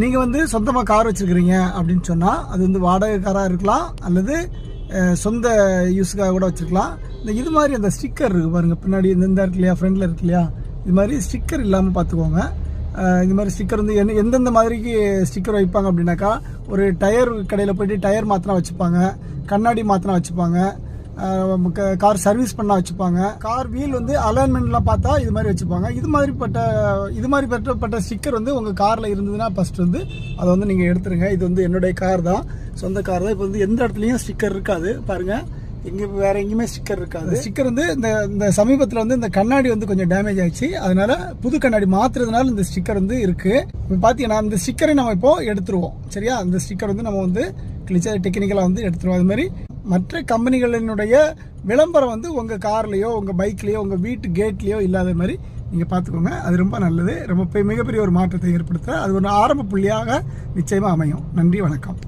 நீங்கள் வந்து சொந்தமாக கார் வச்சுருக்கிறீங்க அப்படின்னு சொன்னால் அது வந்து வாடகை காராக இருக்கலாம் அல்லது சொந்த யூஸுக்காக கூட வச்சுருக்கலாம். இது மாதிரி அந்த ஸ்டிக்கர் இருக்குது பாருங்கள், பின்னாடி இந்த இருக்கு இல்லையா, ஃப்ரண்டில் இருக்கு இல்லையா, இது மாதிரி ஸ்டிக்கர் இல்லாமல் பார்த்துக்கோங்க. இந்த மாதிரி ஸ்டிக்கர் வந்து எந்தெந்த மாதிரிக்கு ஸ்டிக்கர் வைப்பாங்க அப்படின்னாக்கா, ஒரு டயர் கடையில் போய்ட்டு டயர் மாற்றினா வச்சுப்பாங்க, கண்ணாடி மாற்றினா வச்சுப்பாங்க, கார் சர்வீஸ் பண்ண வச்சுப்பாங்க, கார் வீல் வந்து அலைன்மெண்ட்லாம் பார்த்தா இது மாதிரி வச்சுப்பாங்க. இது மாதிரிப்பட்ட ஸ்டிக்கர் வந்து உங்கள் காரில் இருந்ததுன்னா ஃபஸ்ட்டு வந்து அதை வந்து நீங்கள் எடுத்துருங்க. இது வந்து என்னுடைய கார் தான், சொந்த கார் தான். இப்போ வந்து எந்த இடத்துலையும் ஸ்டிக்கர் இருக்காது பாருங்கள், வேற எங்கேயுமே ஸ்டிக்கர் இருக்காது. ஸ்டிக்கர் வந்து இந்த சமீபத்தில் வந்து இந்த கண்ணாடி வந்து கொஞ்சம் டேமேஜ் ஆயிடுச்சு, அதனால புது கண்ணாடி மாற்றுறதுனால இந்த ஸ்டிக்கர் வந்து இருக்கு. இப்போ பார்த்தீங்கன்னா இந்த ஸ்டிக்கரை நம்ம இப்போ எடுத்துருவோம், சரியா? அந்த ஸ்டிக்கர் வந்து நம்ம வந்து கிழிச்சா டெக்னிக்கலாக வந்து எடுத்துருவோம். அது மாதிரி மற்ற கம்பெனிகளினுடைய விளம்பரம் வந்து உங்கள் கார்லேயோ உங்கள் பைக்லேயோ உங்கள் வீட்டு கேட்லேயோ இல்லாத மாதிரி நீங்கள் பார்த்துக்கோங்க. அது ரொம்ப நல்லது, ரொம்ப மிகப்பெரிய ஒரு மாற்றத்தை ஏற்படுத்த அது ஒரு ஆரம்ப புள்ளியாக நிச்சயமாக அமையும். நன்றி, வணக்கம்.